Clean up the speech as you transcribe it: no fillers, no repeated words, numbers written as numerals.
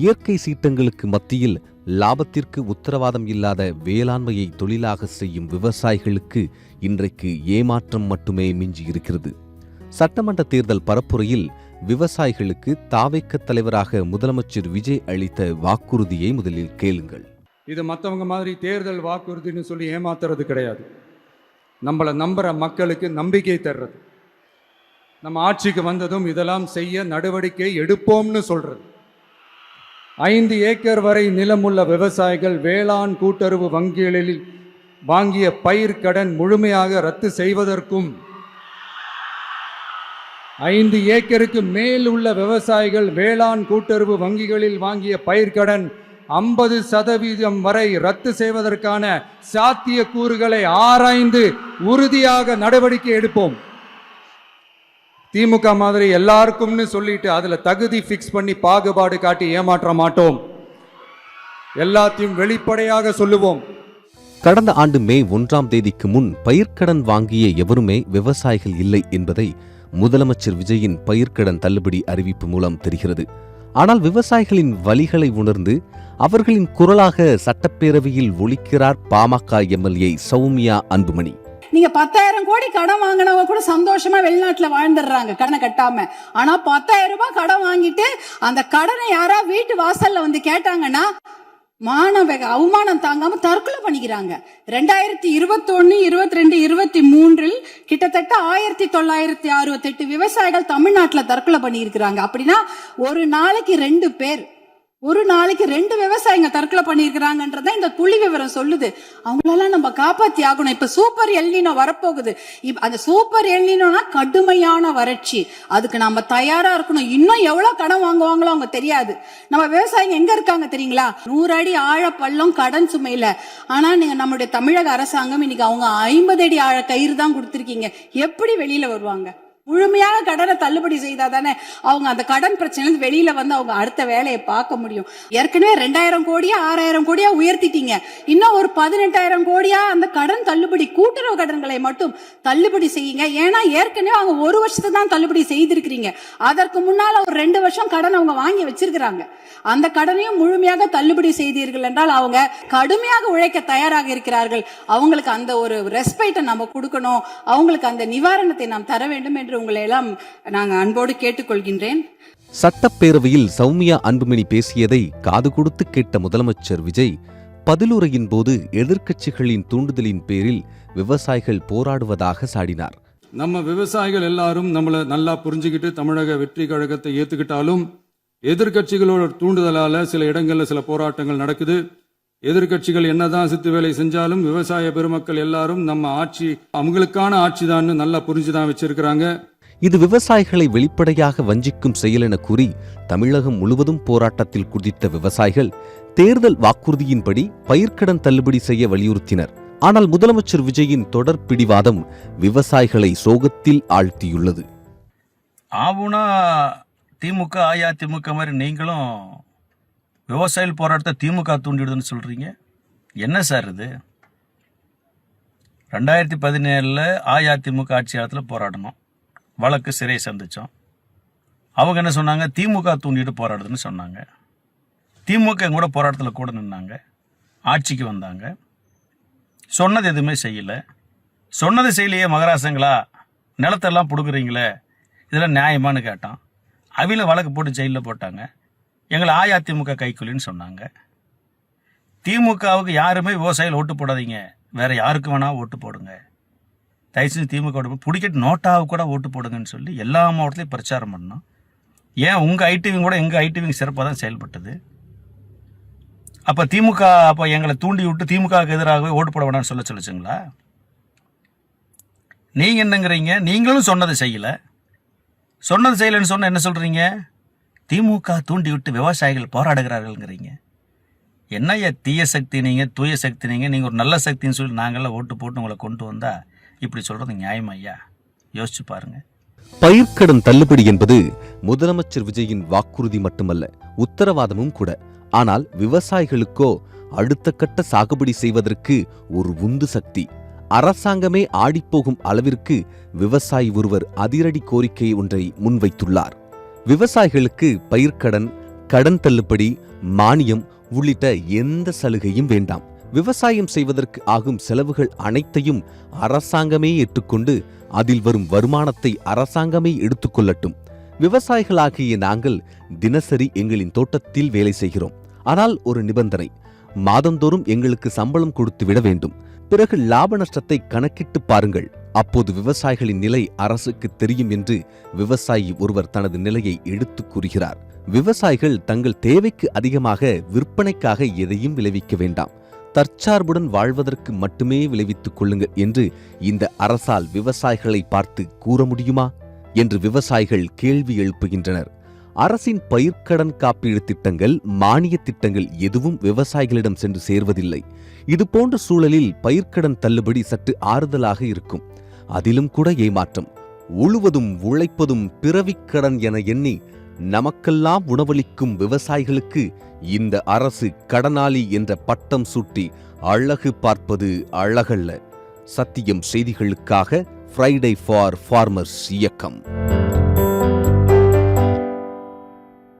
இயற்கை சீற்றங்களுக்கு மத்தியில் லாபத்திற்கு உத்தரவாதம் இல்லாத வேளாண்மையை தொழிலாக செய்யும் விவசாயிகளுக்கு இன்றைக்கு ஏமாற்றம் மட்டுமே மிஞ்சியிருக்கிறது. சட்டமன்ற தேர்தல் பரப்புரையில் விவசாயிகளுக்கு தாவேக்க தலைவராக முதலமைச்சர் விஜய் அளித்த வாக்குறுதியை முதலில் கேளுங்கள். இது மற்றவங்க மாதிரி தேர்தல் வாக்குறுதின்னு சொல்லி ஏமாத்துறது கிடையாது. நம்மளை நம்புற மக்களுக்கு நம்பிக்கை தர்றது. நம்ம ஆட்சிக்கு வந்ததும் இதெல்லாம் செய்ய நடவடிக்கை எடுப்போம்னு சொல்றது. 5 ஏக்கர் வரை நிலமுள்ள விவசாயிகள் வேளாண் கூட்டுறவு வங்கிகளில் வாங்கிய பயிர் கடன் முழுமையாக ரத்து செய்வதற்கும் 5 ஏக்கருக்கு மேல் உள்ள விவசாயிகள் வேளாண் கூட்டுறவு வங்கிகளில் வாங்கிய பயிர்க்கடன் 50% வரை ரத்து செய்வதற்கான சாத்திய கூறுகளை ஆராய்ந்து உறுதியாக நடவடிக்கை எடுப்போம். திமுக மாதிரி எல்லாருக்கும்னு சொல்லிட்டு அதுல தகுதி ஃபிக்ஸ் பண்ணி பாகுபாடு காட்டி ஏமாற்ற மாட்டோம். எல்லாத்தையும் வெளிப்படையாக சொல்லுவோம். கடந்த ஆண்டு மே 1ஆம் தேதிக்கு முன் பயிர்க்கடன் வாங்கிய எவருமே விவசாயிகள் இல்லை என்பதை முதலமைச்சர் விஜயின் பயிர்க்கடன் தள்ளுபடி அறிவிப்பு மூலம் தெரிகிறது. ஆனால் விவசாயிகளின் வலிகளை உணர்ந்து அவர்களின் குரலாக சட்டப்பேரவையில் ஒலிக்கிறார் பாமக எம்எல்ஏ சௌமியா அன்புமணி. நீங்க 10,000 கோடி கடன் வாங்கினவங்க கூட சந்தோஷமா வெளிநாட்டுல வாழ்ந்துடுறாங்க கடனை கட்டாம. ஆனா 10,000 ரூபாய் கடன் வாங்கிட்டு அந்த கடனை யாரா வீட்டு வாசல்ல வந்து கேட்டாங்கன்னா அவமானம் தாங்காம தற்கொலை பண்ணிக்கிறாங்க. 2021, 22, 23 கிட்டத்தட்ட 1968 விவசாயிகள் தமிழ்நாட்டுல தற்கொலை பண்ணி இருக்கிறாங்க. அப்படின்னா ஒரு நாளைக்கு 2 பேர், ஒரு நாளைக்கு 2 விவசாயிங்க தற்கொலை பண்ணிருக்கிறாங்கன்றத இந்த புள்ளி விவரம் சொல்லுது. அவங்களெல்லாம் நம்ம காப்பாத்தி ஆகணும். இப்ப சூப்பர் எல்னினோ வரப்போகுது. அந்த சூப்பர் எல்னினோனா கடுமையான வறட்சி. அதுக்கு நம்ம தயாரா இருக்கணும். இன்னும் எவ்வளவு கடன் வாங்குவாங்களோ அவங்க தெரியாது. நம்ம விவசாயிங்க எங்க இருக்காங்க தெரியுங்களா? 100 அடி ஆழ பள்ளம் கடன் சுமையில. ஆனா நீங்க நம்மளுடைய தமிழக அரசாங்கம் இன்னைக்கு அவங்க 50 அடி ஆழ கயிறு தான் கொடுத்திருக்கீங்க. எப்படி வெளியில வருவாங்க? முழுமையாக கடனை தள்ளுபடி செய்தாதானே அவங்க அந்த கடன் பிரச்சனை வெளியில வந்து அவங்க அடுத்த வேலையை பார்க்க முடியும். ஏற்கனவே 2,000 கோடியா 6,000 கோடியா உயர்த்திட்டீங்க. இன்னும் ஒரு 18,000 கோடியா அந்த கடன் தள்ளுபடி கூட்டுறவு கடன்களை மட்டும் தள்ளுபடி செய்யுங்க. ஏன்னா ஏற்கனவே அவங்க 1 வருஷத்தை தான் தள்ளுபடி செய்திருக்கிறீங்க. அதற்கு முன்னால ஒரு 2 வருஷம் கடன் அவங்க வாங்கி வச்சிருக்கிறாங்க. அந்த கடனையும் முழுமையாக தள்ளுபடி செய்தீர்கள் என்றால் அவங்க கடுமையாக உழைக்க தயாராக இருக்கிறார்கள். அவங்களுக்கு அந்த ஒரு ரெஸ்பெக்டை நம்ம கொடுக்கணும். அவங்களுக்கு அந்த நிவாரணத்தை நாம் தர வேண்டும் என்று உங்களை எல்லாம் நாங்கள் அன்போடு கேட்டுக்கொள்கின்றேன். சட்டப்பேரவையில் சௌமியா அன்புமணி பேசியதை காது கொடுத்து கேட்ட முதலமைச்சர் விஜய் பதிலுரையின் போது எதிர்க்கட்சிகளின் தூண்டுதலின் பேரில் விவசாயிகள் போராடுவதாக சாடினார். நம்ம விவசாயிகள் எல்லாரும் நம்மளை நல்லா புரிஞ்சுக்கிட்டு தமிழக வெற்றி கழகத்தை ஏத்துக்கிட்டாலும் எதிர்க்கட்சிகளோட தூண்டுதலால சில இடங்கள்ல சில போராட்டங்கள் நடக்குது. எதிர்க்கட்சிகள் என்னதான் சித்து வேலை செஞ்சாலும் விவசாய பெருமக்கள் எல்லாரும் நம்ம ஆட்சி அவங்களுக்கான ஆட்சி தான் நல்லா புரிஞ்சுதான் வச்சிருக்கிறாங்க. இது விவசாயிகளை வெளிப்படையாக வஞ்சிக்கும் செயல் என கூறி தமிழகம் முழுவதும் போராட்டத்தில் குதித்த விவசாயிகள் தேர்தல் வாக்குறுதியின்படி பயிர்க்கடன் தள்ளுபடி செய்ய வலியுறுத்தினர். ஆனால் முதலமைச்சர் விஜயின் தொடர் பிடிவாதம் விவசாயிகளை சோகத்தில் ஆழ்த்தியுள்ளது. ஆவுனா திமுக அதிமுக மாதிரி நீங்களும் விவசாயிகள் போராட்டத்தை திமுக தூண்டிடுதுன்னு சொல்றீங்க. என்ன சார் இது? 2017 அதிமுக ஆட்சி காலத்தில் போராடணும், வழக்கு சிறையை சந்திச்சோம். அவங்க என்ன சொன்னாங்க? திமுக தூண்டிட்டு போராடுதுன்னு சொன்னாங்க. திமுக கூட போராட்டத்தில் கூட நின்னாங்க. ஆட்சிக்கு வந்தாங்க, சொன்னது எதுவுமே செய்யலை. சொன்னது செய்யலையே மகராசங்களா, நிலத்தெல்லாம் பிடுக்குறீங்களே, இதெல்லாம் நியாயமானு கேட்டான். அவில வழக்கு போட்டு ஜெயிலில் போட்டாங்க. எங்களை அதிமுக கைக்கூலின்னு சொன்னாங்க. திமுகவுக்கு யாருமே விவசாயிகள் ஓட்டு போடாதீங்க, வேற யாருக்கு வேணா ஓட்டு போடுங்க, தயவுசெய்து திமுக பிடிக்கிட்டு நோட்டாவுக்கு கூட ஓட்டு போடுங்கன்னு சொல்லி எல்லா மாவட்டத்திலையும் பிரச்சாரம் பண்ணோம். ஏன் உங்கள் ஐடிவிங் கூட எங்கள் ஐடிவிங் சிறப்பாக தான் செயல்பட்டது. அப்போ திமுக அப்போ எங்களை தூண்டி விட்டு திமுகவுக்கு எதிராகவே ஓட்டு போட வேணாம்னு சொல்லிச்சுங்களா? நீங்கள் என்னங்கிறீங்க? நீங்களும் சொன்னதை செய்யலை. சொன்னது செய்யலைன்னு சொன்ன என்ன சொல்கிறீங்க? திமுக தூண்டி விட்டு விவசாயிகள் போராடுகிறார்கள்ங்கிறீங்க. என்னையா தீய சக்தி நீங்கள், தூய சக்தி நீங்கள் ஒரு நல்ல சக்தின்னு சொல்லி நாங்கள்லாம் ஓட்டு போட்டு உங்களை கொண்டு வந்தா இப்படி சொல்கிறது நியாயம் ஐயா? யோசிச்சு பாருங்க. பயிர்க்கடன் தள்ளுபடி என்பது முதலமைச்சர் விஜயின் வாக்குறுதி மட்டுமல்ல, உத்தரவாதமும் கூட. ஆனால் விவசாயிகளுக்கோ அடுத்த கட்ட சாகுபடி செய்வதற்கு ஒரு உந்து சக்தி. அரசாங்கமே ஆடிப்போகும் அளவிற்கு விவசாயி ஒருவர் அதிரடி கோரிக்கை ஒன்றை முன்வைத்துள்ளார். விவசாயிகளுக்கு பயிர்க்கடன், கடன் தள்ளுபடி, மானியம் உள்ளிட்ட எந்த சலுகையும் வேண்டாம். விவசாயம் செய்வதற்கு ஆகும் செலவுகள் அனைத்தையும் அரசாங்கமே ஏற்றுக்கொண்டு அதில் வரும் வருமானத்தை அரசாங்கமே எடுத்துக்கொள்ளட்டும். விவசாயிகளாகிய நாங்கள் தினசரி எங்களின் தோட்டத்தில் வேலை செய்கிறோம். ஆனால் ஒரு நிபந்தனை, மாதந்தோறும் எங்களுக்கு சம்பளம் கொடுத்து விட வேண்டும். பிறகு லாப நஷ்டத்தை கணக்கிட்டு பாருங்கள். அப்போது விவசாயிகளின் நிலை அரசுக்கு தெரியும் என்று விவசாயி ஒருவர் தனது நிலையை எடுத்துக் கூறுகிறார். விவசாயிகள் தங்கள் தேவைக்கு அதிகமாக விற்பனைக்காக எதையும் விளைவிக்க வேண்டாம், தற்சார்புடன் வாழ்வதற்கு மட்டுமே விளைவித்துக் கொள்ளுங்கள் என்று இந்த அரசால் விவசாயிகளை பார்த்து கூற முடியுமா என்று விவசாயிகள் கேள்வி எழுப்புகின்றனர். அரசின் பயிர்க்கடன் காப்பீடு திட்டங்கள், மானிய திட்டங்கள் எதுவும் விவசாயிகளிடம் சென்று சேர்வதில்லை. இதுபோன்ற சூழலில் பயிர்க்கடன் தள்ளுபடி சற்று ஆறுதலாக இருக்கும். அதிலும் கூட ஏமாற்றம். உழுவதும் உழைப்பதும் பிறவிக்கடன் என எண்ணி நமக்கெல்லாம் உணவளிக்கும் விவசாயிகளுக்கு இந்த அரசு கடனாளி என்ற பட்டம் சூட்டி அழகு பார்ப்பது அழகல்ல. சத்தியம் செய்திகளுக்காக ஃப்ரைடே ஃபார் ஃபார்மர்ஸ் இயக்கம்.